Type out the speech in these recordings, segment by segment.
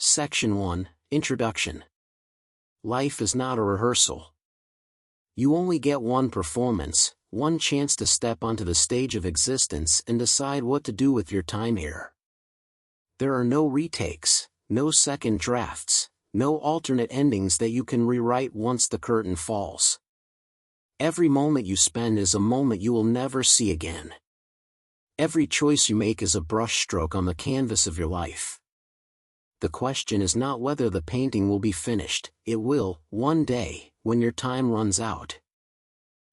Section 1, Introduction. Life is not a rehearsal. You only get one performance, one chance to step onto the stage of existence and decide what to do with your time here. There are no retakes, no second drafts, no alternate endings that you can rewrite once the curtain falls. Every moment you spend is a moment you will never see again. Every choice you make is a brushstroke on the canvas of your life. The question is not whether the painting will be finished, it will, one day, when your time runs out.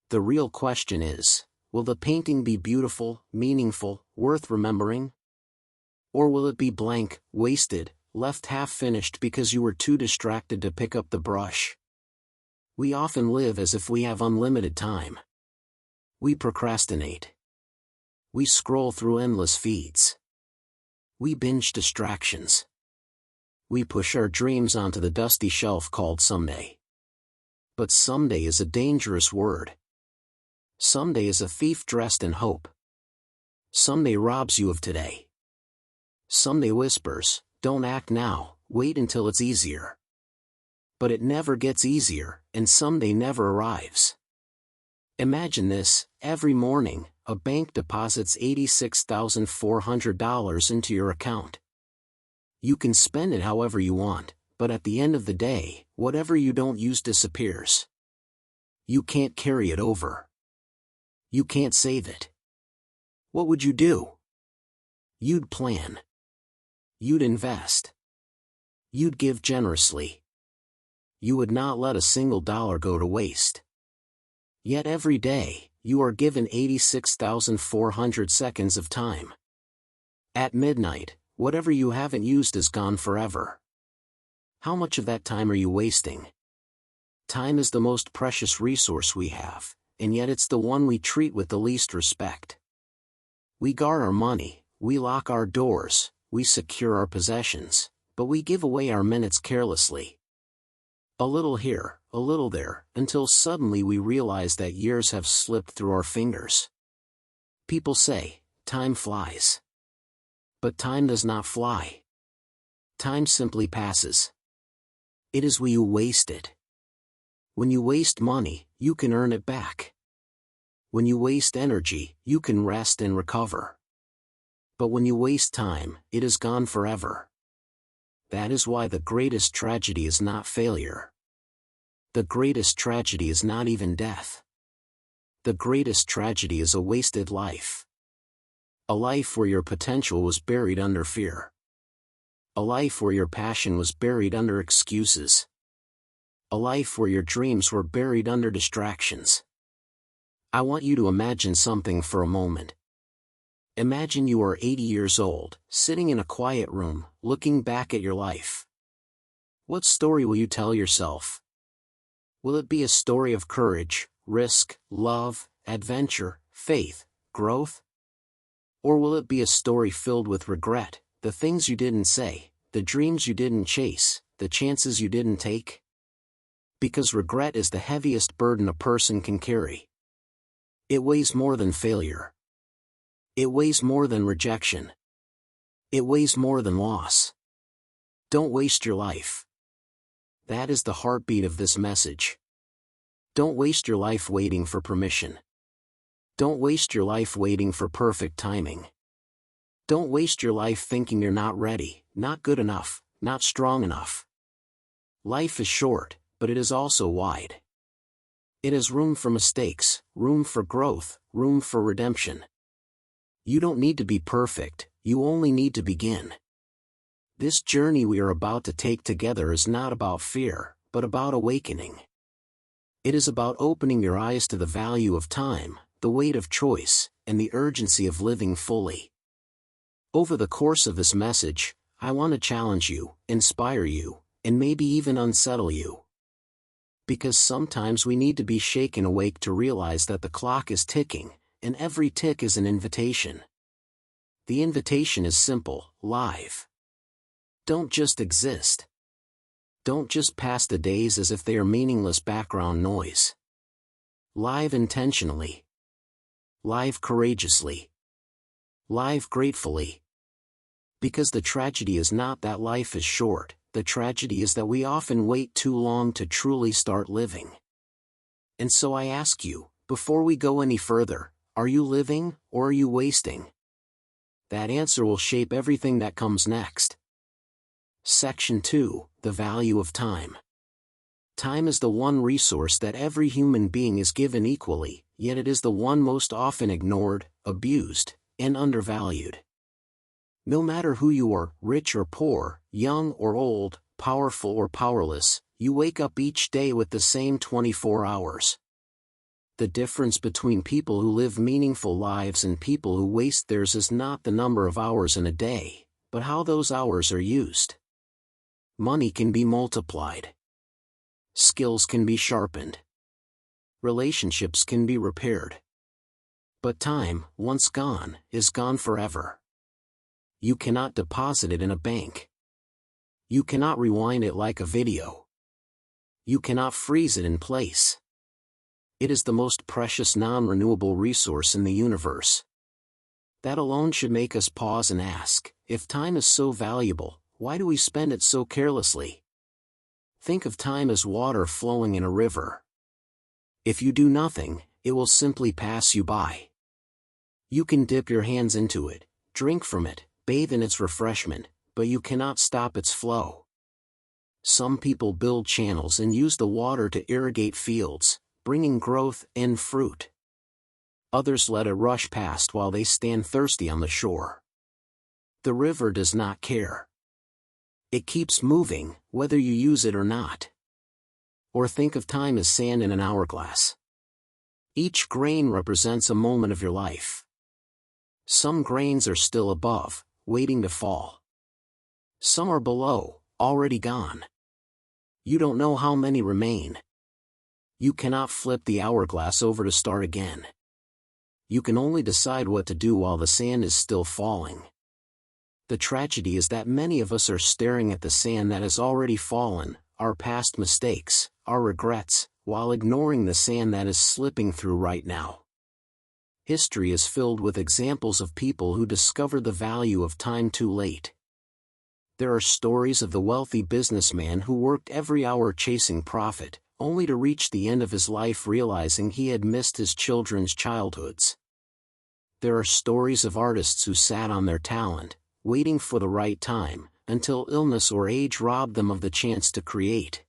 The real question is, will the painting be beautiful, meaningful, worth remembering? Or will it be blank, wasted, left half-finished because you were too distracted to pick up the brush? We often live as if we have unlimited time. We procrastinate. We scroll through endless feeds. We binge distractions. We push our dreams onto the dusty shelf called someday. But someday is a dangerous word. Someday is a thief dressed in hope. Someday robs you of today. Someday whispers, don't act now, wait until it's easier. But it never gets easier, and someday never arrives. Imagine this, every morning, a bank deposits $86,400 into your account. You can spend it however you want, but at the end of the day, whatever you don't use disappears. You can't carry it over. You can't save it. What would you do? You'd plan. You'd invest. You'd give generously. You would not let a single dollar go to waste. Yet every day, you are given 86,400 seconds of time. At midnight, whatever you haven't used is gone forever. How much of that time are you wasting? Time is the most precious resource we have, and yet it's the one we treat with the least respect. We guard our money, we lock our doors, we secure our possessions, but we give away our minutes carelessly. A little here, a little there, until suddenly we realize that years have slipped through our fingers. People say, time flies. But time does not fly. Time simply passes. It is we who waste it. When you waste money, you can earn it back. When you waste energy, you can rest and recover. But when you waste time, it is gone forever. That is why the greatest tragedy is not failure. The greatest tragedy is not even death. The greatest tragedy is a wasted life. A life where your potential was buried under fear. A life where your passion was buried under excuses. A life where your dreams were buried under distractions. I want you to imagine something for a moment. Imagine you are 80 years old, sitting in a quiet room, looking back at your life. What story will you tell yourself? Will it be a story of courage, risk, love, adventure, faith, growth? Or will it be a story filled with regret, the things you didn't say, the dreams you didn't chase, the chances you didn't take? Because regret is the heaviest burden a person can carry. It weighs more than failure. It weighs more than rejection. It weighs more than loss. Don't waste your life. That is the heartbeat of this message. Don't waste your life waiting for permission. Don't waste your life waiting for perfect timing. Don't waste your life thinking you're not ready, not good enough, not strong enough. Life is short, but it is also wide. It has room for mistakes, room for growth, room for redemption. You don't need to be perfect, you only need to begin. This journey we are about to take together is not about fear, but about awakening. It is about opening your eyes to the value of time, the weight of choice, and the urgency of living fully. Over the course of this message, I want to challenge you, inspire you, and maybe even unsettle you. Because sometimes we need to be shaken awake to realize that the clock is ticking, and every tick is an invitation. The invitation is simple, live. Don't just exist. Don't just pass the days as if they are meaningless background noise. Live intentionally. Live courageously. Live gratefully. Because the tragedy is not that life is short, The tragedy is that we often wait too long to truly start living. And so I ask you, before we go any further, are you living, or are you wasting? That answer will shape everything that comes next. Section 2, the value of time. Time is the one resource that every human being is given equally, yet it is the one most often ignored, abused, and undervalued. No matter who you are, rich or poor, young or old, powerful or powerless, you wake up each day with the same 24 hours. The difference between people who live meaningful lives and people who waste theirs is not the number of hours in a day, but how those hours are used. Money can be multiplied. Skills can be sharpened. Relationships can be repaired. But time, once gone, is gone forever. You cannot deposit it in a bank. You cannot rewind it like a video. You cannot freeze it in place. It is the most precious non-renewable resource in the universe. That alone should make us pause and ask, if time is so valuable, why do we spend it so carelessly? Think of time as water flowing in a river. If you do nothing, it will simply pass you by. You can dip your hands into it, drink from it, bathe in its refreshment, but you cannot stop its flow. Some people build channels and use the water to irrigate fields, bringing growth and fruit. Others let it rush past while they stand thirsty on the shore. The river does not care. It keeps moving, whether you use it or not. Or think of time as sand in an hourglass. Each grain represents a moment of your life. Some grains are still above, waiting to fall. Some are below, already gone. You don't know how many remain. You cannot flip the hourglass over to start again. You can only decide what to do while the sand is still falling. The tragedy is that many of us are staring at the sand that has already fallen, our past mistakes, our regrets, while ignoring the sand that is slipping through right now. History is filled with examples of people who discovered the value of time too late. There are stories of the wealthy businessman who worked every hour chasing profit, only to reach the end of his life realizing he had missed his children's childhoods. There are stories of artists who sat on their talent, waiting for the right time, until illness or age robbed them of the chance to create.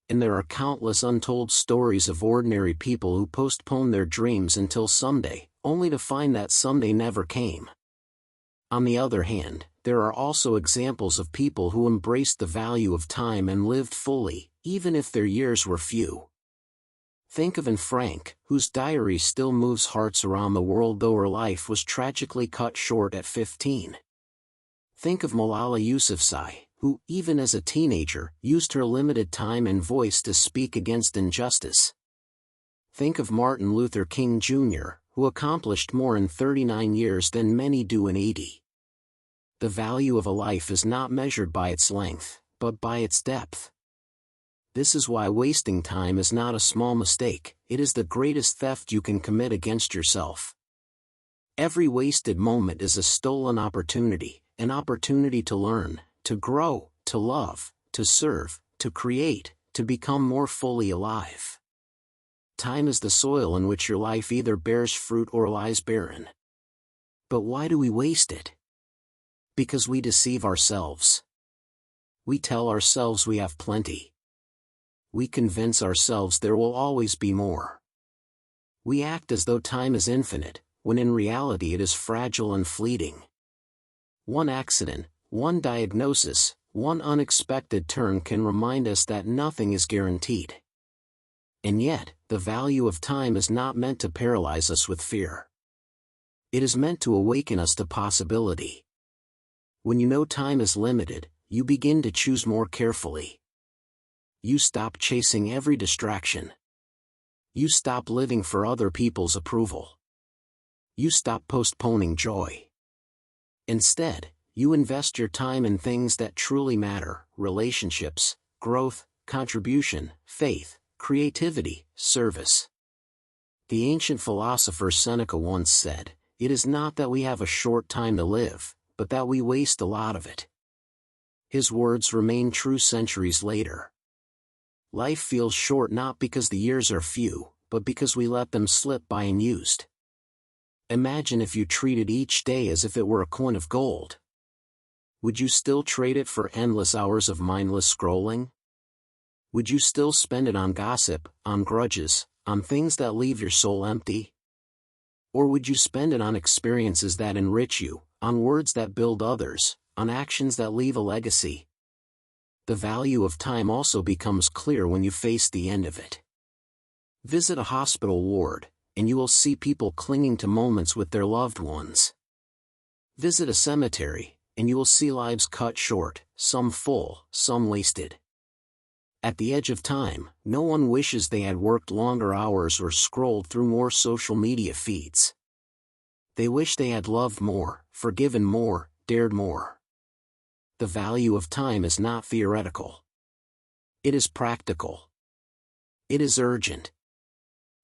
And there are countless untold stories of ordinary people who postponed their dreams until someday, only to find that someday never came. On the other hand, there are also examples of people who embraced the value of time and lived fully, even if their years were few. Think of Anne Frank, whose diary still moves hearts around the world though her life was tragically cut short at 15. Think of Malala Yousafzai, who, even as a teenager, used her limited time and voice to speak against injustice. Think of Martin Luther King Jr., who accomplished more in 39 years than many do in 80. The value of a life is not measured by its length, but by its depth. This is why wasting time is not a small mistake, it is the greatest theft you can commit against yourself. Every wasted moment is a stolen opportunity, an opportunity to learn, to grow, to love, to serve, to create, to become more fully alive. Time is the soil in which your life either bears fruit or lies barren. But why do we waste it? Because we deceive ourselves. We tell ourselves we have plenty. We convince ourselves there will always be more. We act as though time is infinite, when in reality it is fragile and fleeting. One accident, one diagnosis, one unexpected turn can remind us that nothing is guaranteed. And yet, the value of time is not meant to paralyze us with fear. It is meant to awaken us to possibility. When you know time is limited, you begin to choose more carefully. You stop chasing every distraction. You stop living for other people's approval. You stop postponing joy. Instead, you invest your time in things that truly matter: relationships, growth, contribution, faith, creativity, service. The ancient philosopher Seneca once said, "It is not that we have a short time to live, but that we waste a lot of it." His words remain true centuries later. Life feels short not because the years are few, but because we let them slip by unused. Imagine if you treated each day as if it were a coin of gold. Would you still trade it for endless hours of mindless scrolling? Would you still spend it on gossip, on grudges, on things that leave your soul empty? Or would you spend it on experiences that enrich you, on words that build others, on actions that leave a legacy? The value of time also becomes clear when you face the end of it. Visit a hospital ward, and you will see people clinging to moments with their loved ones. Visit a cemetery, and you will see lives cut short, some full, some wasted. At the edge of time, no one wishes they had worked longer hours or scrolled through more social media feeds. They wish they had loved more, forgiven more, dared more. The value of time is not theoretical. It is practical. It is urgent.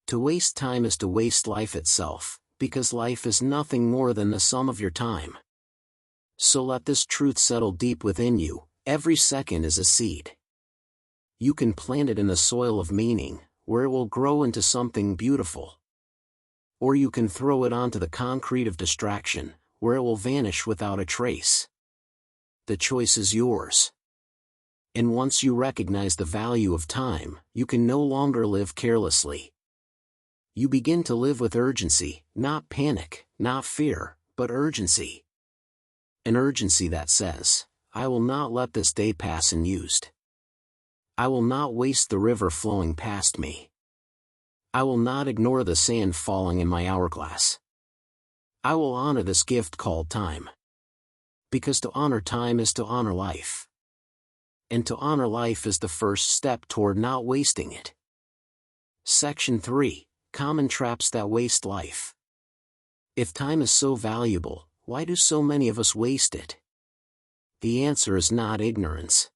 To waste time is to waste life itself, because life is nothing more than the sum of your time. So let this truth settle deep within you: every second is a seed. You can plant it in the soil of meaning, where it will grow into something beautiful. Or you can throw it onto the concrete of distraction, where it will vanish without a trace. The choice is yours. And once you recognize the value of time, you can no longer live carelessly. You begin to live with urgency, not panic, not fear, but urgency. An urgency that says, I will not let this day pass unused. I will not waste the river flowing past me. I will not ignore the sand falling in my hourglass. I will honor this gift called time. Because to honor time is to honor life. And to honor life is the first step toward not wasting it. Section 3. Common traps that waste life. If time is so valuable, why do so many of us waste it? The answer is not ignorance.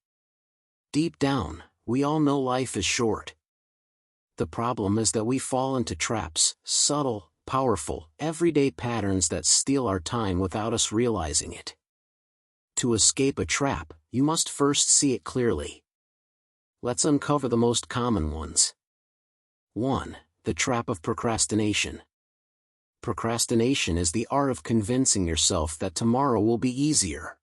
Deep down, we all know life is short. The problem is that we fall into traps, subtle, powerful, everyday patterns that steal our time without us realizing it. To escape a trap, you must first see it clearly. Let's uncover the most common ones. 1. The trap of procrastination. Procrastination is the art of convincing yourself that tomorrow will be easier.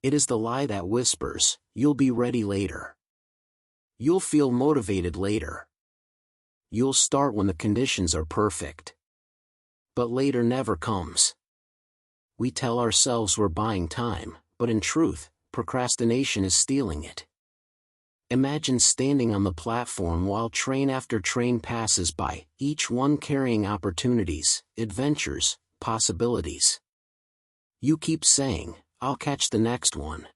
It is the lie that whispers, you'll be ready later. You'll feel motivated later. You'll start when the conditions are perfect. But later never comes. We tell ourselves we're buying time, but in truth, procrastination is stealing it. Imagine standing on the platform while train after train passes by, each one carrying opportunities, adventures, possibilities. You keep saying, I'll catch the next one.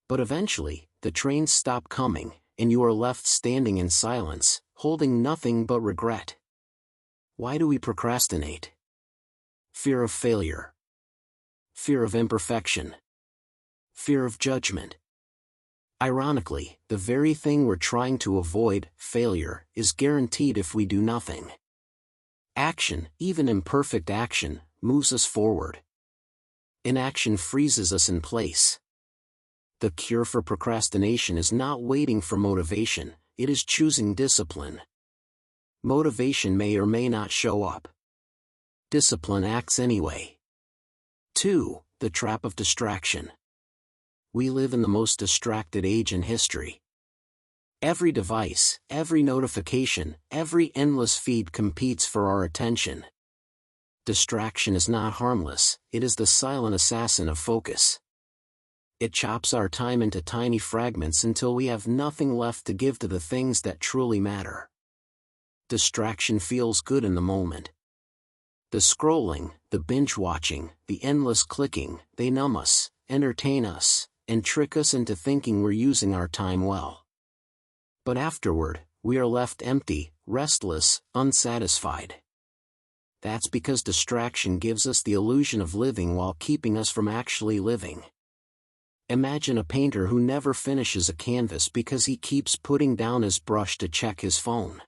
But eventually, the trains stop coming, and you are left standing in silence, holding nothing but regret. Why do we procrastinate? Fear of failure. Fear of imperfection. Fear of judgment. Ironically, the very thing we're trying to avoid, failure, is guaranteed if we do nothing. Action, even imperfect action, moves us forward. Inaction freezes us in place. The cure for procrastination is not waiting for motivation, it is choosing discipline. Motivation may or may not show up. Discipline acts anyway. 2. The trap of distraction. We live in the most distracted age in history. Every device, every notification, every endless feed competes for our attention. Distraction is not harmless, it is the silent assassin of focus. It chops our time into tiny fragments until we have nothing left to give to the things that truly matter. Distraction feels good in the moment. The scrolling, the binge-watching, the endless clicking, they numb us, entertain us, and trick us into thinking we're using our time well. But afterward, we are left empty, restless, unsatisfied. That's because distraction gives us the illusion of living while keeping us from actually living. Imagine a painter who never finishes a canvas because he keeps putting down his brush to check his phone.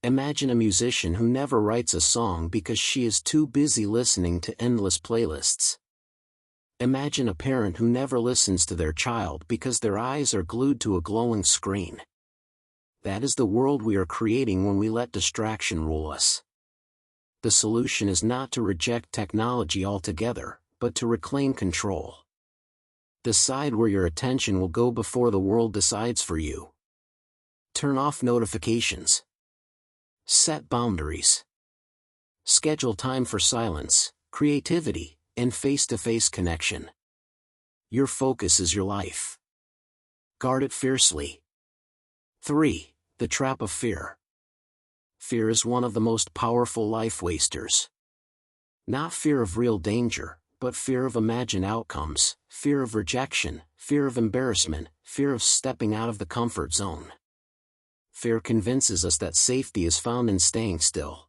Imagine a musician who never writes a song because she is too busy listening to endless playlists. Imagine a parent who never listens to their child because their eyes are glued to a glowing screen. That is the world we are creating when we let distraction rule us. The solution is not to reject technology altogether, but to reclaim control. Decide where your attention will go before the world decides for you. Turn off notifications. Set boundaries. Schedule time for silence, creativity, and face-to-face connection. Your focus is your life. Guard it fiercely. 3. The trap of fear. Fear is one of the most powerful life wasters. Not fear of real danger, but fear of imagined outcomes, fear of rejection, fear of embarrassment, fear of stepping out of the comfort zone. Fear convinces us that safety is found in staying still.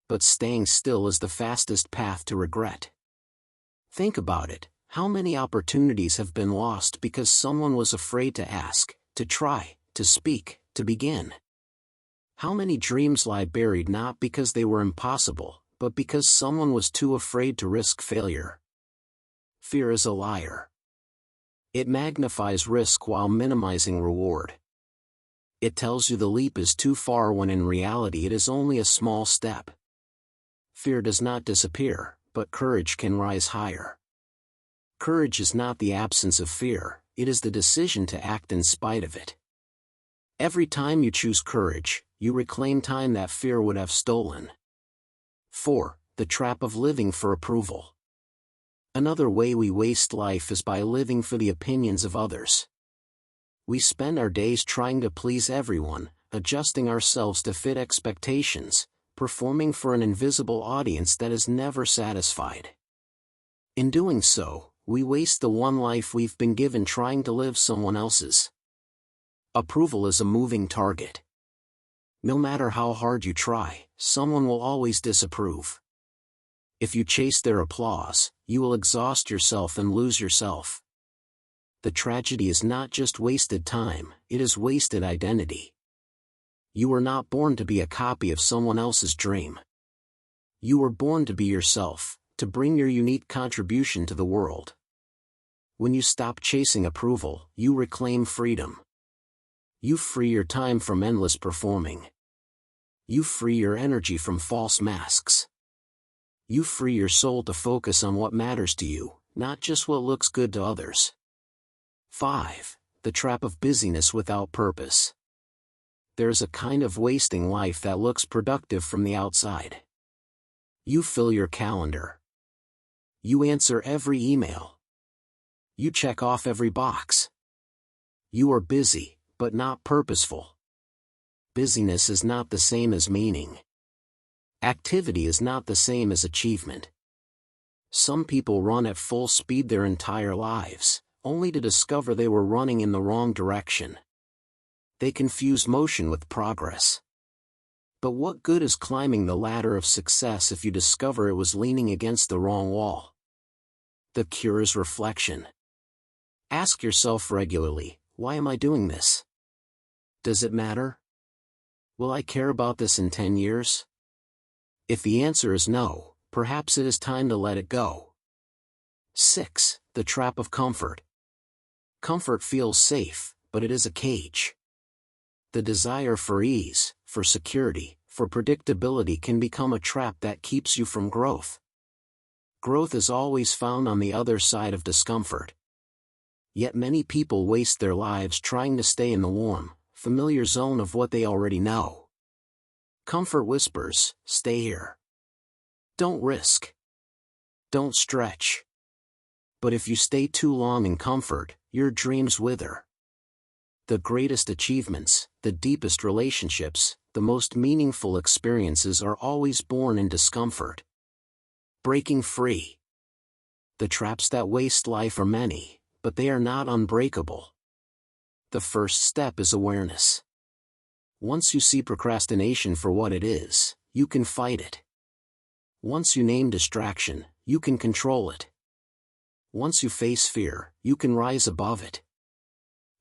But staying still is the fastest path to regret. Think about it, how many opportunities have been lost because someone was afraid to ask, to try, to speak, to begin? How many dreams lie buried not because they were impossible, but because someone was too afraid to risk failure? Fear is a liar. It magnifies risk while minimizing reward. It tells you the leap is too far when in reality it is only a small step. Fear does not disappear, but courage can rise higher. Courage is not the absence of fear, it is the decision to act in spite of it. Every time you choose courage, you reclaim time that fear would have stolen. 4. The trap of living for approval. Another way we waste life is by living for the opinions of others. We spend our days trying to please everyone, adjusting ourselves to fit expectations, performing for an invisible audience that is never satisfied. In doing so, we waste the one life we've been given trying to live someone else's. Approval is a moving target. No matter how hard you try, someone will always disapprove. If you chase their applause, you will exhaust yourself and lose yourself. The tragedy is not just wasted time, it is wasted identity. You were not born to be a copy of someone else's dream. You were born to be yourself, to bring your unique contribution to the world. When you stop chasing approval, you reclaim freedom. You free your time from endless performing. You free your energy from false masks. You free your soul to focus on what matters to you, not just what looks good to others. 5. The trap of busyness without purpose. There's a kind of wasting life that looks productive from the outside. You fill your calendar. You answer every email. You check off every box. You are busy, but not purposeful. Busyness is not the same as meaning. Activity is not the same as achievement. Some people run at full speed their entire lives, only to discover they were running in the wrong direction. They confuse motion with progress. But what good is climbing the ladder of success if you discover it was leaning against the wrong wall? The cure is reflection. Ask yourself regularly, why am I doing this? Does it matter? Will I care about this in 10 years? If the answer is no, perhaps it is time to let it go. 6. The trap of comfort. Comfort feels safe, but it is a cage. The desire for ease, for security, for predictability can become a trap that keeps you from growth. Growth is always found on the other side of discomfort. Yet many people waste their lives trying to stay in the warm, familiar zone of what they already know. Comfort whispers, stay here. Don't risk. Don't stretch. But if you stay too long in comfort, your dreams wither. The greatest achievements, the deepest relationships, the most meaningful experiences are always born in discomfort. Breaking free. The traps that waste life are many, but they are not unbreakable. The first step is awareness. Once you see procrastination for what it is, you can fight it. Once you name distraction, you can control it. Once you face fear, you can rise above it.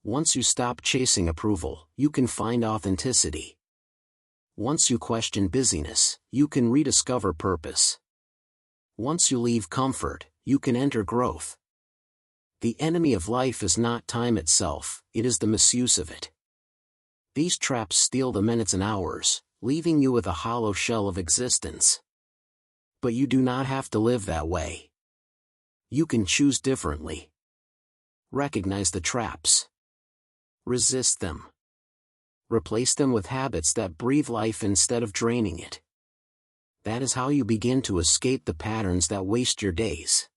Once you stop chasing approval, you can find authenticity. Once you question busyness, you can rediscover purpose. Once you leave comfort, you can enter growth. The enemy of life is not time itself, it is the misuse of it. These traps steal the minutes and hours, leaving you with a hollow shell of existence. But you do not have to live that way. You can choose differently. Recognize the traps. Resist them. Replace them with habits that breathe life instead of draining it. That is how you begin to escape the patterns that waste your days.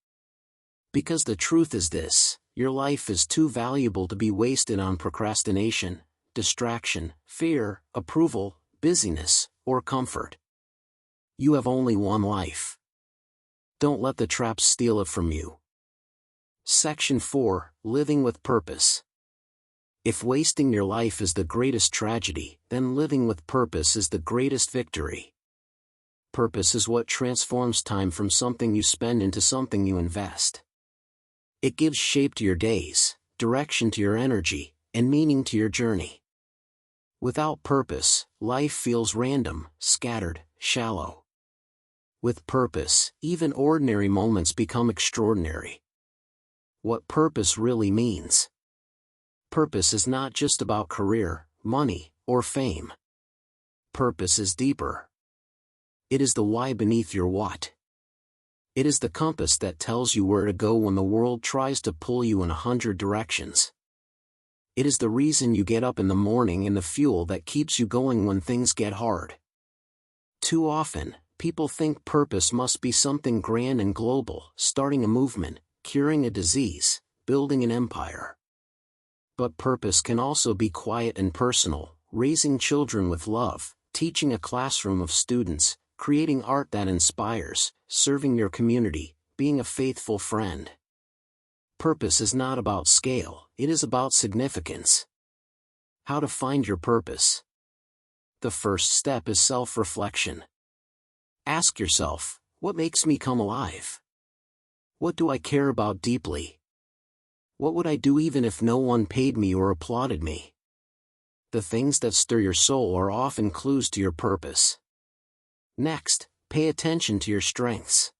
Because the truth is this, your life is too valuable to be wasted on procrastination, distraction, fear, approval, busyness, or comfort. You have only one life. Don't let the traps steal it from you. Section 4, Living with Purpose. If wasting your life is the greatest tragedy, then living with purpose is the greatest victory. Purpose is what transforms time from something you spend into something you invest. It gives shape to your days, direction to your energy, and meaning to your journey. Without purpose, life feels random, scattered, shallow. With purpose, even ordinary moments become extraordinary. What purpose really means. Purpose is not just about career, money, or fame. Purpose is deeper. It is the why beneath your what. It is the compass that tells you where to go when the world tries to pull you in 100 directions. It is the reason you get up in the morning and the fuel that keeps you going when things get hard. Too often, people think purpose must be something grand and global, starting a movement, curing a disease, building an empire. But purpose can also be quiet and personal, raising children with love, teaching a classroom of students, creating art that inspires, serving your community, being a faithful friend. Purpose is not about scale, it is about significance. How to find your purpose. The first step is self-reflection. Ask yourself, what makes me come alive? What do I care about deeply? What would I do even if no one paid me or applauded me? The things that stir your soul are often clues to your purpose. Next, pay attention to your strengths.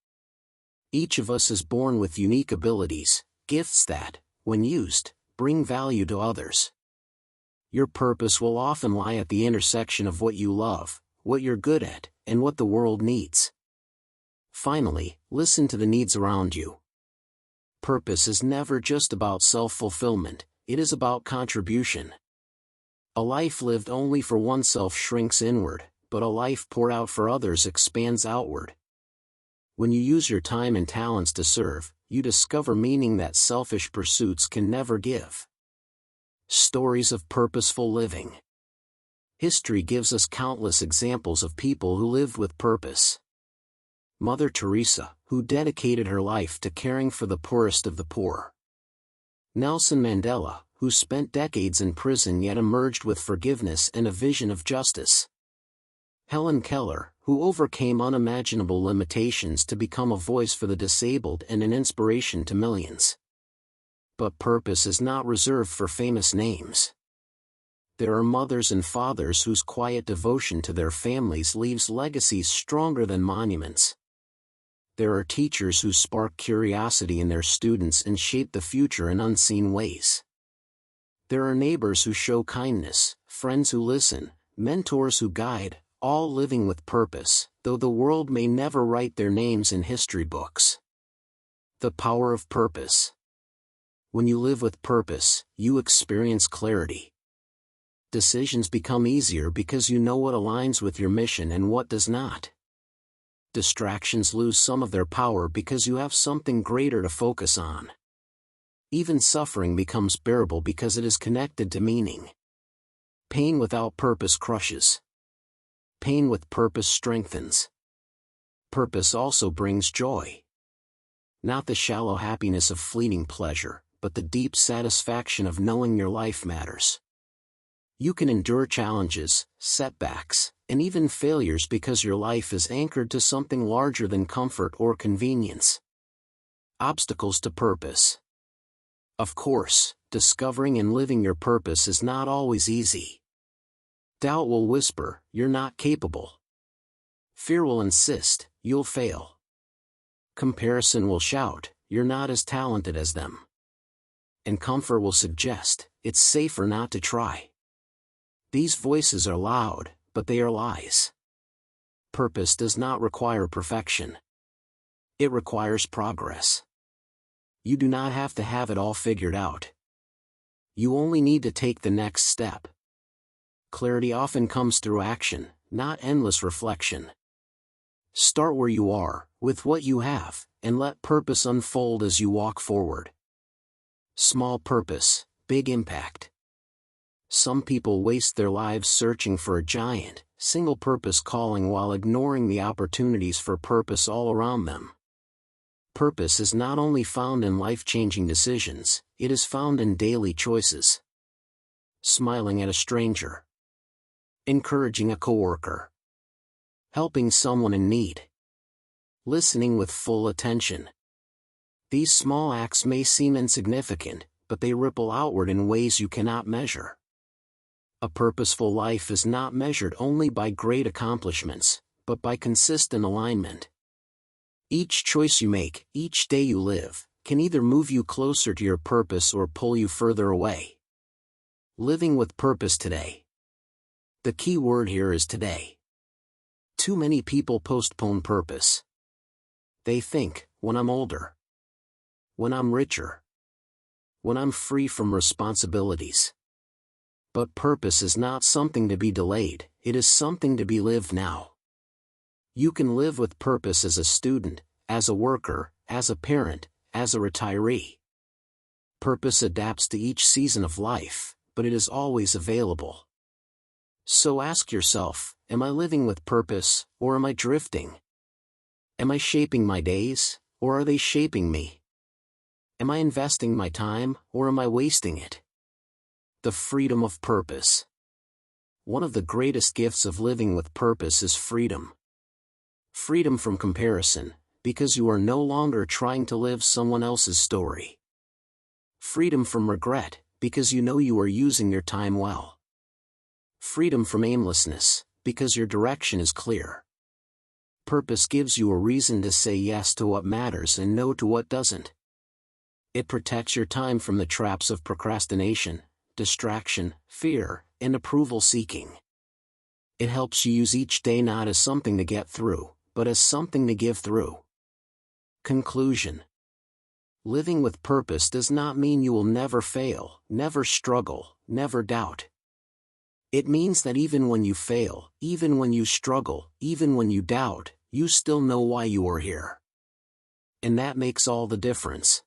Each of us is born with unique abilities, gifts that, when used, bring value to others. Your purpose will often lie at the intersection of what you love, what you're good at, and what the world needs. Finally, listen to the needs around you. Purpose is never just about self-fulfillment, it is about contribution. A life lived only for oneself shrinks inward, but a life poured out for others expands outward. When you use your time and talents to serve, you discover meaning that selfish pursuits can never give. Stories of purposeful living. History gives us countless examples of people who lived with purpose. Mother Teresa, who dedicated her life to caring for the poorest of the poor. Nelson Mandela, who spent decades in prison yet emerged with forgiveness and a vision of justice. Helen Keller, who overcame unimaginable limitations to become a voice for the disabled and an inspiration to millions. But purpose is not reserved for famous names. There are mothers and fathers whose quiet devotion to their families leaves legacies stronger than monuments. There are teachers who spark curiosity in their students and shape the future in unseen ways. There are neighbors who show kindness, friends who listen, mentors who guide, all living with purpose, though the world may never write their names in history books. The power of purpose. When you live with purpose, you experience clarity. Decisions become easier because you know what aligns with your mission and what does not. Distractions lose some of their power because you have something greater to focus on. Even suffering becomes bearable because it is connected to meaning. Pain without purpose crushes. Pain with purpose strengthens. Purpose also brings joy. Not the shallow happiness of fleeting pleasure, but the deep satisfaction of knowing your life matters. You can endure challenges, setbacks, and even failures because your life is anchored to something larger than comfort or convenience. Obstacles to purpose. Of course, discovering and living your purpose is not always easy. Doubt will whisper, "You're not capable." Fear will insist, "You'll fail." Comparison will shout, you're not as talented as them. And comfort will suggest, it's safer not to try. These voices are loud, but they are lies. Purpose does not require perfection. It requires progress. You do not have to have it all figured out. You only need to take the next step. Clarity often comes through action, not endless reflection. Start where you are, with what you have, and let purpose unfold as you walk forward. Small purpose, big impact. Some people waste their lives searching for a giant, single-purpose calling while ignoring the opportunities for purpose all around them. Purpose is not only found in life-changing decisions, it is found in daily choices. Smiling at a stranger. Encouraging a coworker. Helping someone in need. Listening with full attention. These small acts may seem insignificant, but they ripple outward in ways you cannot measure. A purposeful life is not measured only by great accomplishments, but by consistent alignment. Each choice you make, each day you live, can either move you closer to your purpose or pull you further away. Living with purpose today. The key word here is today. Too many people postpone purpose. They think, when I'm older. When I'm richer. When I'm free from responsibilities. But purpose is not something to be delayed, it is something to be lived now. You can live with purpose as a student, as a worker, as a parent, as a retiree. Purpose adapts to each season of life, but it is always available. So ask yourself, am I living with purpose, or am I drifting? Am I shaping my days, or are they shaping me? Am I investing my time, or am I wasting it? The freedom of purpose. One of the greatest gifts of living with purpose is freedom. Freedom from comparison, because you are no longer trying to live someone else's story. Freedom from regret, because you know you are using your time well. Freedom from aimlessness, because your direction is clear. Purpose gives you a reason to say yes to what matters and no to what doesn't. It protects your time from the traps of procrastination, distraction, fear, and approval seeking. It helps you use each day not as something to get through, but as something to give through. Conclusion. Living with purpose does not mean you will never fail, never struggle, never doubt. It means that even when you fail, even when you struggle, even when you doubt, you still know why you are here. And that makes all the difference.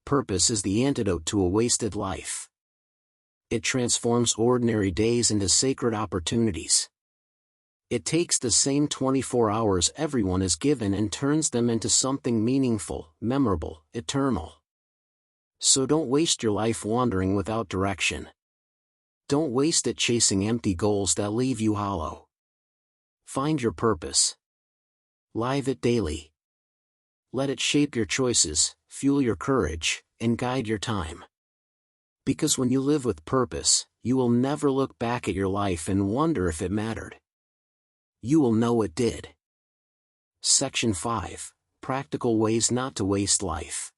Purpose is the antidote to a wasted life. It transforms ordinary days into sacred opportunities. It takes the same 24 hours everyone is given and turns them into something meaningful, memorable, eternal. So don't waste your life wandering without direction. Don't waste it chasing empty goals that leave you hollow. Find your purpose. Live it daily. Let it shape your choices, fuel your courage, and guide your time. Because when you live with purpose, you will never look back at your life and wonder if it mattered. You will know it did. Section 5. Practical ways not to waste life.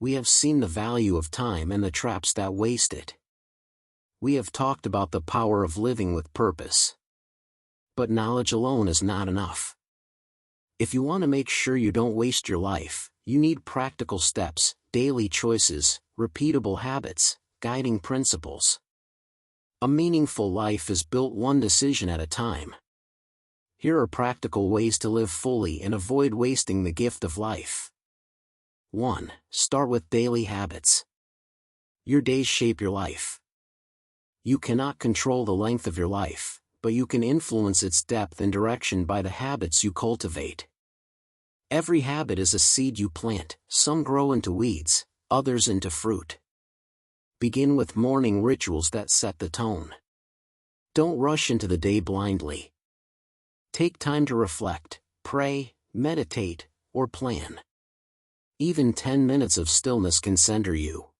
We have seen the value of time and the traps that waste it. We have talked about the power of living with purpose. But knowledge alone is not enough. If you want to make sure you don't waste your life, you need practical steps, daily choices, repeatable habits, guiding principles. A meaningful life is built one decision at a time. Here are practical ways to live fully and avoid wasting the gift of life. 1. Start with daily habits. Your days shape your life. You cannot control the length of your life, but you can influence its depth and direction by the habits you cultivate. Every habit is a seed you plant, some grow into weeds, others into fruit. Begin with morning rituals that set the tone. Don't rush into the day blindly. Take time to reflect, pray, meditate, or plan. Even 10 minutes of stillness can center you.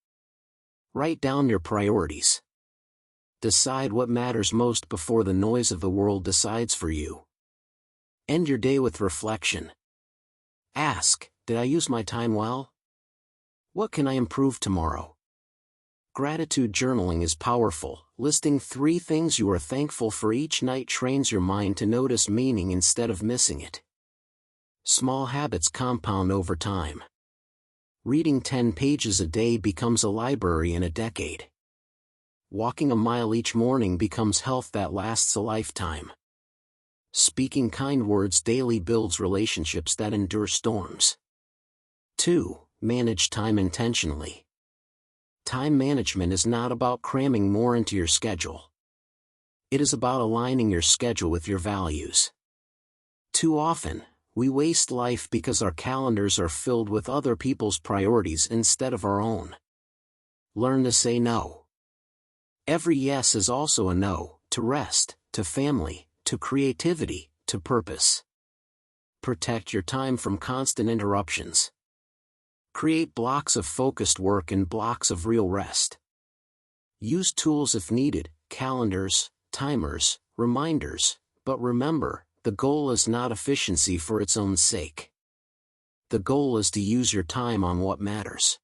Write down your priorities. Decide what matters most before the noise of the world decides for you. End your day with reflection. Ask, Did I use my time well? What can I improve tomorrow? Gratitude journaling is powerful. Listing 3 things you are thankful for each night trains your mind to notice meaning instead of missing it. Small habits compound over time. Reading 10 pages a day becomes a library in a decade. Walking a mile each morning becomes health that lasts a lifetime. Speaking kind words daily builds relationships that endure storms. 2. Manage time intentionally. Time management is not about cramming more into your schedule. It is about aligning your schedule with your values. Too often, we waste life because our calendars are filled with other people's priorities instead of our own. Learn to say no. Every yes is also a no, to rest, to family, to creativity, to purpose. Protect your time from constant interruptions. Create blocks of focused work and blocks of real rest. Use tools if needed, calendars, timers, reminders, but remember, the goal is not efficiency for its own sake. The goal is to use your time on what matters.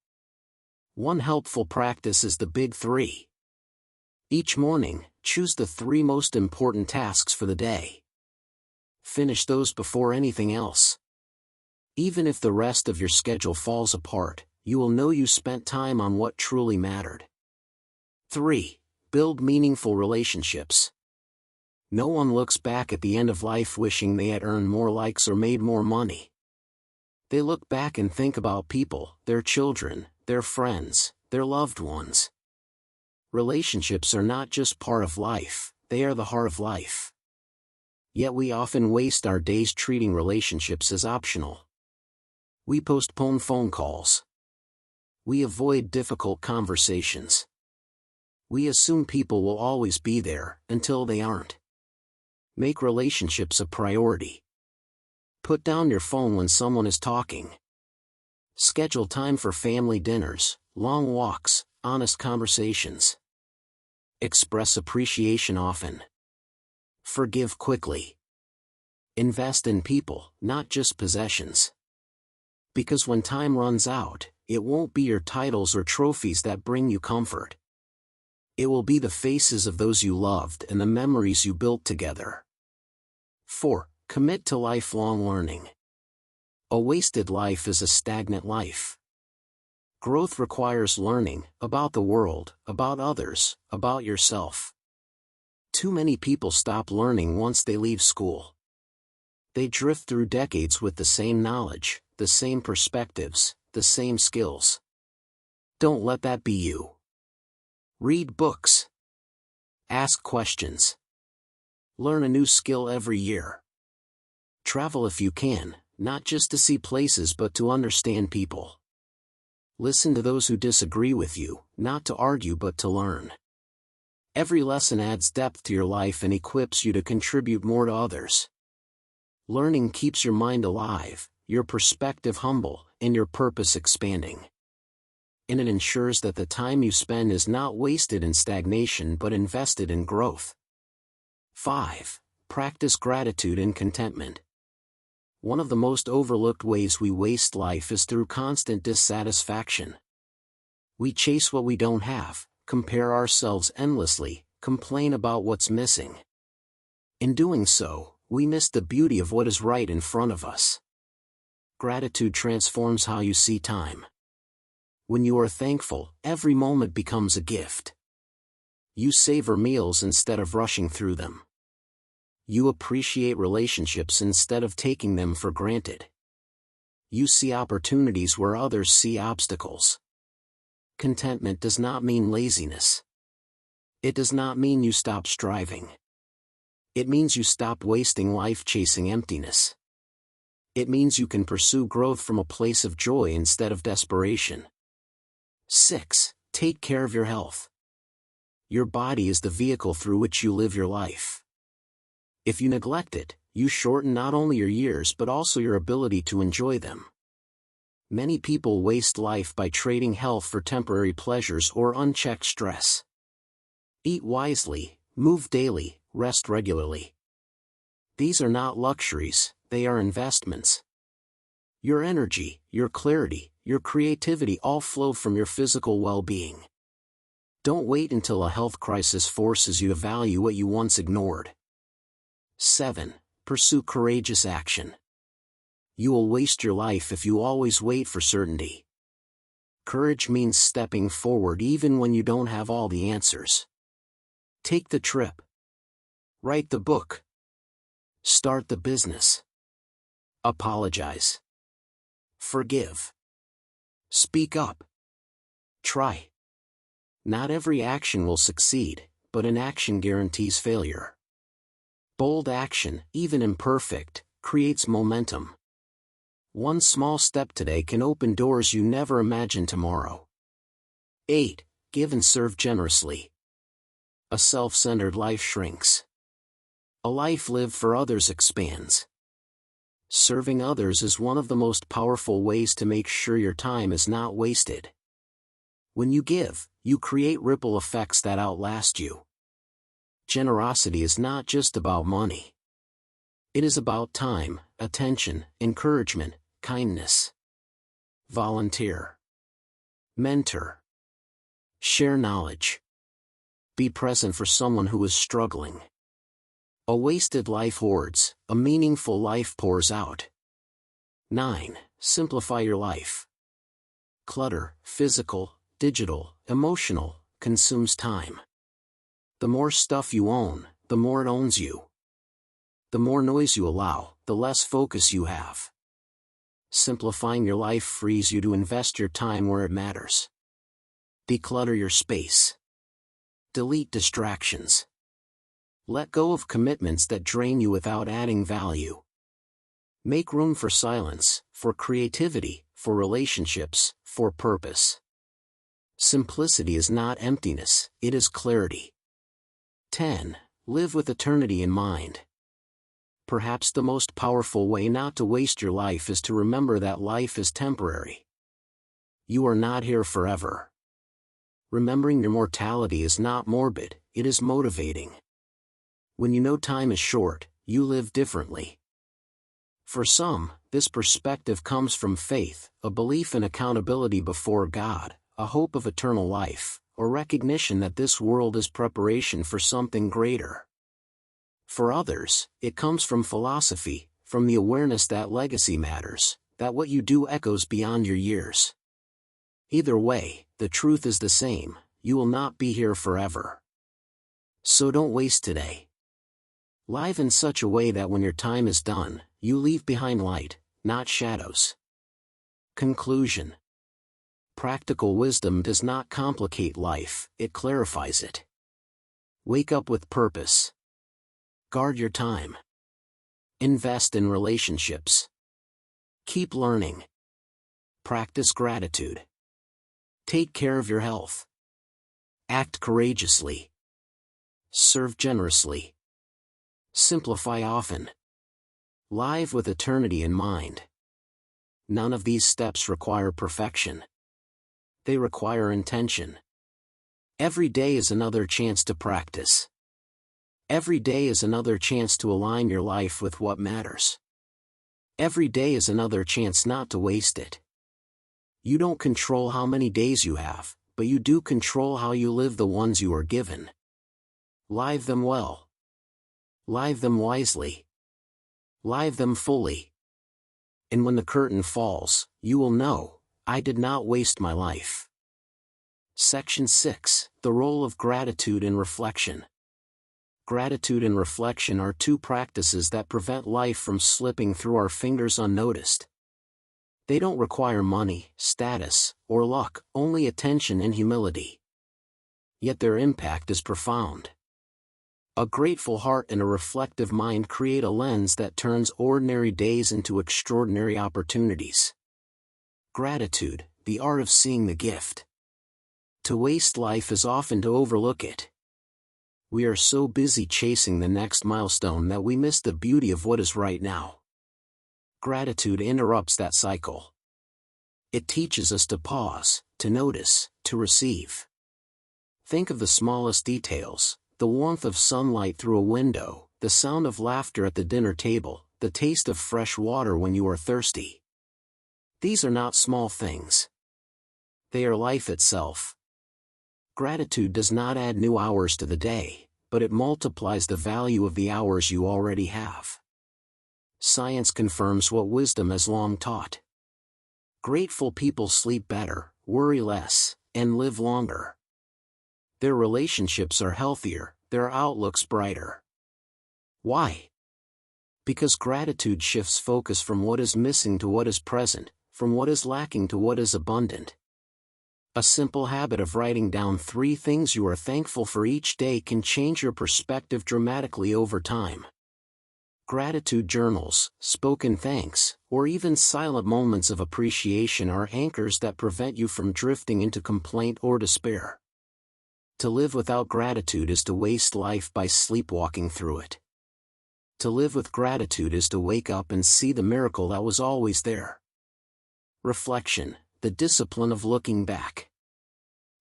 One helpful practice is the Big 3. Each morning, choose the 3 most important tasks for the day. Finish those before anything else. Even if the rest of your schedule falls apart, you will know you spent time on what truly mattered. 3. Build meaningful relationships. No one looks back at the end of life wishing they had earned more likes or made more money. They look back and think about people, their children, their friends, their loved ones. Relationships are not just part of life, they are the heart of life. Yet we often waste our days treating relationships as optional. We postpone phone calls. We avoid difficult conversations. We assume people will always be there, until they aren't. Make relationships a priority. Put down your phone when someone is talking. Schedule time for family dinners, long walks, honest conversations. Express appreciation often. Forgive quickly. Invest in people, not just possessions. Because when time runs out, it won't be your titles or trophies that bring you comfort. It will be the faces of those you loved and the memories you built together. 4. Commit to lifelong learning. A wasted life is a stagnant life. Growth requires learning, about the world, about others, about yourself. Too many people stop learning once they leave school. They drift through decades with the same knowledge, the same perspectives, the same skills. Don't let that be you. Read books. Ask questions. Learn a new skill every year. Travel if you can, not just to see places but to understand people. Listen to those who disagree with you, not to argue but to learn. Every lesson adds depth to your life and equips you to contribute more to others. Learning keeps your mind alive, your perspective humble, and your purpose expanding. And it ensures that the time you spend is not wasted in stagnation but invested in growth. 5. Practice gratitude and contentment. One of the most overlooked ways we waste life is through constant dissatisfaction. We chase what we don't have, compare ourselves endlessly, complain about what's missing. In doing so, we miss the beauty of what is right in front of us. Gratitude transforms how you see time. When you are thankful, every moment becomes a gift. You savor meals instead of rushing through them. You appreciate relationships instead of taking them for granted. You see opportunities where others see obstacles. Contentment does not mean laziness. It does not mean you stop striving. It means you stop wasting life chasing emptiness. It means you can pursue growth from a place of joy instead of desperation. 6. Take care of your health. Your body is the vehicle through which you live your life. If you neglect it, you shorten not only your years but also your ability to enjoy them. Many people waste life by trading health for temporary pleasures or unchecked stress. Eat wisely, move daily, rest regularly. These are not luxuries, they are investments. Your energy, your clarity, your creativity all flow from your physical well-being. Don't wait until a health crisis forces you to value what you once ignored. 7. Pursue courageous action. You will waste your life if you always wait for certainty. Courage means stepping forward even when you don't have all the answers. Take the trip. Write the book. Start the business. Apologize. Forgive. Speak up. Try. Not every action will succeed, but inaction guarantees failure. Bold action, even imperfect, creates momentum. One small step today can open doors you never imagined tomorrow. 8. Give and serve generously. A self-centered life shrinks. A life lived for others expands. Serving others is one of the most powerful ways to make sure your time is not wasted. When you give, you create ripple effects that outlast you. Generosity is not just about money. It is about time, attention, encouragement, kindness. Volunteer. Mentor. Share knowledge. Be present for someone who is struggling. A wasted life hoards, a meaningful life pours out. 9. Simplify your life. Clutter, physical, digital, emotional, consumes time. The more stuff you own, the more it owns you. The more noise you allow, the less focus you have. Simplifying your life frees you to invest your time where it matters. Declutter your space. Delete distractions. Let go of commitments that drain you without adding value. Make room for silence, for creativity, for relationships, for purpose. Simplicity is not emptiness, it is clarity. 10. Live with eternity in mind. Perhaps the most powerful way not to waste your life is to remember that life is temporary. You are not here forever. Remembering your mortality is not morbid, it is motivating. When you know time is short, you live differently. For some, this perspective comes from faith, a belief in accountability before God, a hope of eternal life, or recognition that this world is preparation for something greater. For others, it comes from philosophy, from the awareness that legacy matters, that what you do echoes beyond your years. Either way, the truth is the same, you will not be here forever. So don't waste today. Live in such a way that when your time is done, you leave behind light, not shadows. Conclusion. Practical wisdom does not complicate life, it clarifies it. Wake up with purpose. Guard your time. Invest in relationships. Keep learning. Practice gratitude. Take care of your health. Act courageously. Serve generously. Simplify often. Live with eternity in mind. None of these steps require perfection. They require intention. Every day is another chance to practice. Every day is another chance to align your life with what matters. Every day is another chance not to waste it. You don't control how many days you have, but you do control how you live the ones you are given. Live them well. Live them wisely. Live them fully. And when the curtain falls, you will know, I did not waste my life. Section 6. The role of gratitude and reflection. Gratitude and reflection are two practices that prevent life from slipping through our fingers unnoticed. They don't require money, status, or luck, only attention and humility. Yet their impact is profound. A grateful heart and a reflective mind create a lens that turns ordinary days into extraordinary opportunities. Gratitude, the art of seeing the gift. To waste life is often to overlook it. We are so busy chasing the next milestone that we miss the beauty of what is right now. Gratitude interrupts that cycle. It teaches us to pause, to notice, to receive. Think of the smallest details. The warmth of sunlight through a window, the sound of laughter at the dinner table, the taste of fresh water when you are thirsty. These are not small things. They are life itself. Gratitude does not add new hours to the day, but it multiplies the value of the hours you already have. Science confirms what wisdom has long taught. Grateful people sleep better, worry less, and live longer. Their relationships are healthier, their outlooks brighter. Why? Because gratitude shifts focus from what is missing to what is present, from what is lacking to what is abundant. A simple habit of writing down 3 things you are thankful for each day can change your perspective dramatically over time. Gratitude journals, spoken thanks, or even silent moments of appreciation are anchors that prevent you from drifting into complaint or despair. To live without gratitude is to waste life by sleepwalking through it. To live with gratitude is to wake up and see the miracle that was always there. Reflection, the discipline of looking back.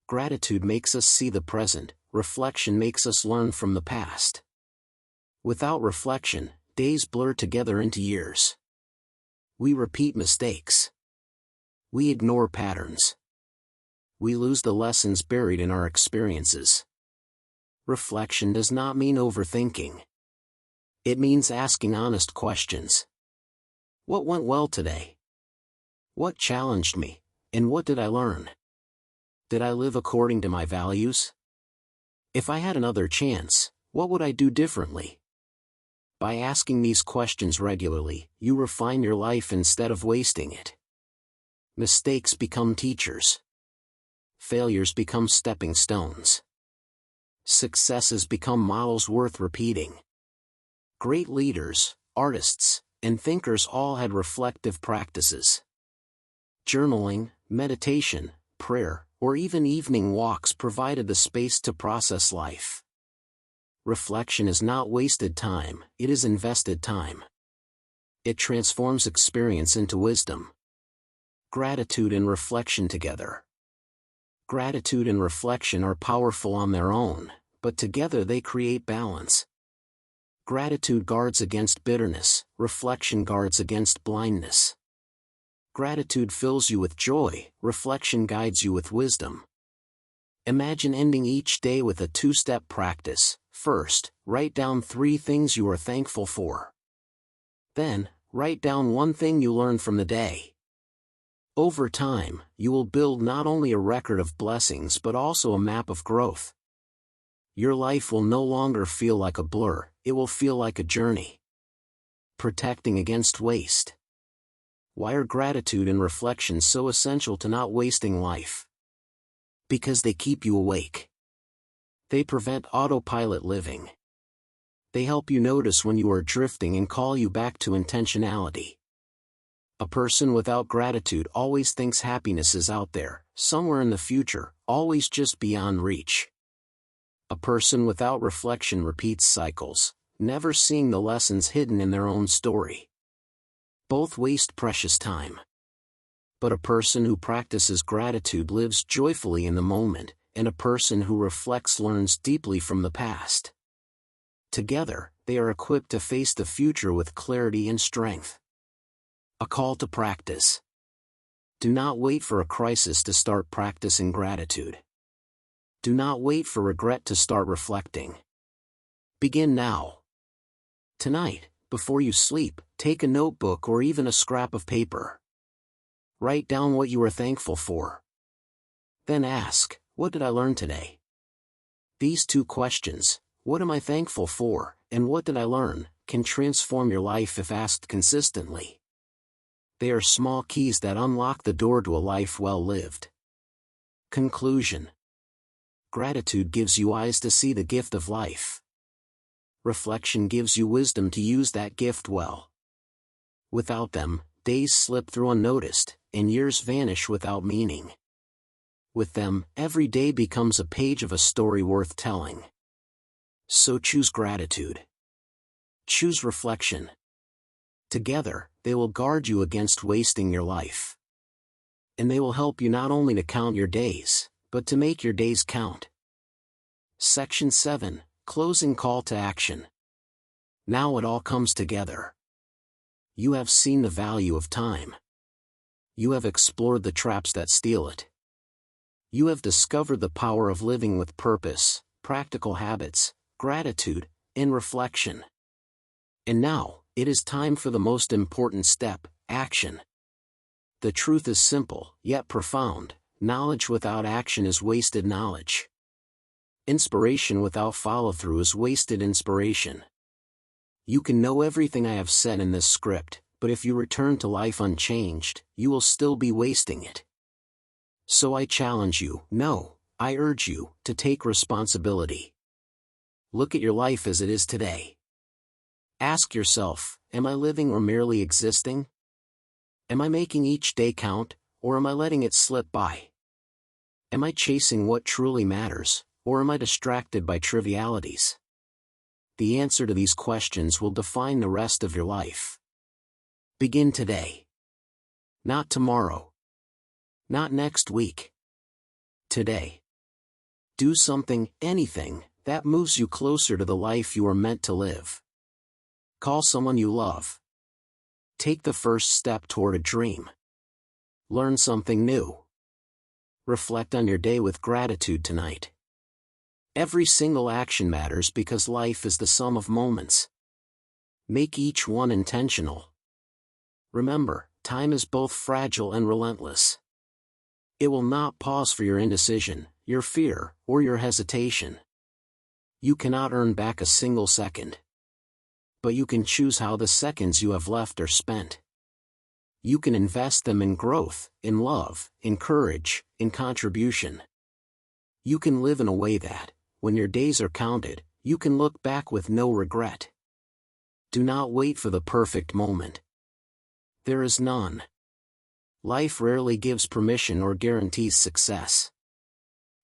Gratitude makes us see the present, reflection makes us learn from the past. Without reflection, days blur together into years. We repeat mistakes. We ignore patterns. We lose the lessons buried in our experiences. Reflection does not mean overthinking. It means asking honest questions. What went well today? What challenged me, and what did I learn? Did I live according to my values? If I had another chance, what would I do differently? By asking these questions regularly, you refine your life instead of wasting it. Mistakes become teachers. Failures become stepping stones. Successes become models worth repeating. Great leaders, artists, and thinkers all had reflective practices. Journaling, meditation, prayer, or even evening walks provided the space to process life. Reflection is not wasted time, it is invested time. It transforms experience into wisdom. Gratitude and reflection together. Gratitude and reflection are powerful on their own, but together they create balance. Gratitude guards against bitterness, reflection guards against blindness. Gratitude fills you with joy, reflection guides you with wisdom. Imagine ending each day with a 2-step practice. First, write down 3 things you are thankful for. Then, write down 1 thing you learned from the day. Over time, you will build not only a record of blessings but also a map of growth. Your life will no longer feel like a blur, it will feel like a journey. Protecting against waste. Why are gratitude and reflection so essential to not wasting life? Because they keep you awake. They prevent autopilot living. They help you notice when you are drifting and call you back to intentionality. A person without gratitude always thinks happiness is out there, somewhere in the future, always just beyond reach. A person without reflection repeats cycles, never seeing the lessons hidden in their own story. Both waste precious time. But a person who practices gratitude lives joyfully in the moment, and a person who reflects learns deeply from the past. Together, they are equipped to face the future with clarity and strength. A call to practice. Do not wait for a crisis to start practicing gratitude. Do not wait for regret to start reflecting. Begin now. Tonight, before you sleep, take a notebook or even a scrap of paper. Write down what you are thankful for. Then ask, what did I learn today? These 2 questions, what am I thankful for, and what did I learn, can transform your life if asked consistently. They are small keys that unlock the door to a life well lived. Conclusion. Gratitude gives you eyes to see the gift of life. Reflection gives you wisdom to use that gift well. Without them, days slip through unnoticed, and years vanish without meaning. With them, every day becomes a page of a story worth telling. So choose gratitude. Choose reflection. Together, they will guard you against wasting your life. And they will help you not only to count your days, but to make your days count. Section 7, Closing Call to Action. Now it all comes together. You have seen the value of time. You have explored the traps that steal it. You have discovered the power of living with purpose, practical habits, gratitude, and reflection. And now, it is time for the most important step, action. The truth is simple, yet profound: knowledge without action is wasted knowledge. Inspiration without follow-through is wasted inspiration. You can know everything I have said in this script, but if you return to life unchanged, you will still be wasting it. So I challenge you, no, I urge you, to take responsibility. Look at your life as it is today. Ask yourself, am I living or merely existing? Am I making each day count, or am I letting it slip by? Am I chasing what truly matters, or am I distracted by trivialities? The answer to these questions will define the rest of your life. Begin today. Not tomorrow. Not next week. Today. Do something, anything, that moves you closer to the life you are meant to live. Call someone you love. Take the first step toward a dream. Learn something new. Reflect on your day with gratitude tonight. Every single action matters because life is the sum of moments. Make each one intentional. Remember, time is both fragile and relentless. It will not pause for your indecision, your fear, or your hesitation. You cannot earn back a single second. But you can choose how the seconds you have left are spent. You can invest them in growth, in love, in courage, in contribution. You can live in a way that, when your days are counted, you can look back with no regret. Do not wait for the perfect moment. There is none. Life rarely gives permission or guarantees success.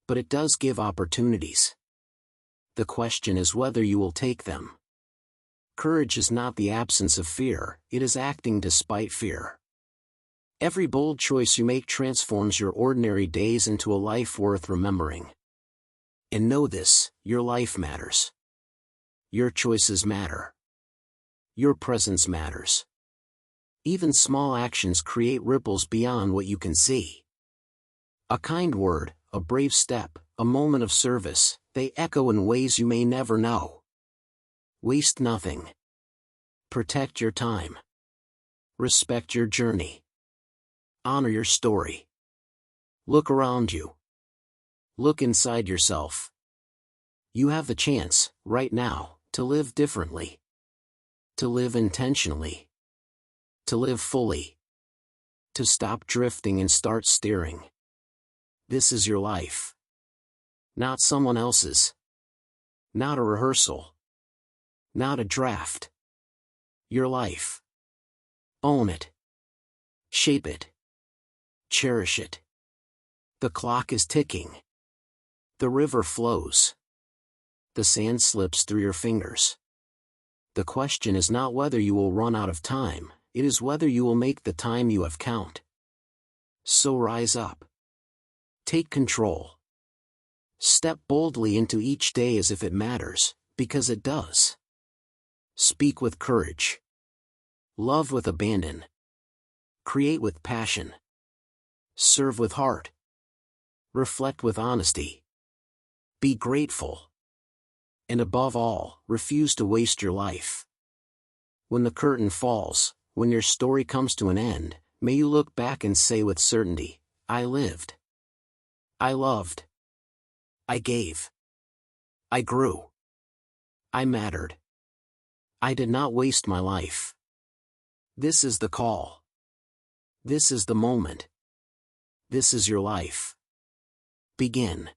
But it does give opportunities. The question is whether you will take them. Courage is not the absence of fear, it is acting despite fear. Every bold choice you make transforms your ordinary days into a life worth remembering. And know this, your life matters. Your choices matter. Your presence matters. Even small actions create ripples beyond what you can see. A kind word, a brave step, a moment of service, they echo in ways you may never know. Waste nothing. Protect your time. Respect your journey. Honor your story. Look around you. Look inside yourself. You have the chance, right now, to live differently. To live intentionally. To live fully. To stop drifting and start steering. This is your life. Not someone else's. Not a rehearsal. Not a draft. Your life. Own it. Shape it. Cherish it. The clock is ticking. The river flows. The sand slips through your fingers. The question is not whether you will run out of time, it is whether you will make the time you have count. So rise up. Take control. Step boldly into each day as if it matters, because it does. Speak with courage. Love with abandon. Create with passion. Serve with heart. Reflect with honesty. Be grateful. And above all, refuse to waste your life. When the curtain falls, when your story comes to an end, may you look back and say with certainty, I lived. I loved. I gave. I grew. I mattered. I did not waste my life. This is the call. This is the moment. This is your life. Begin.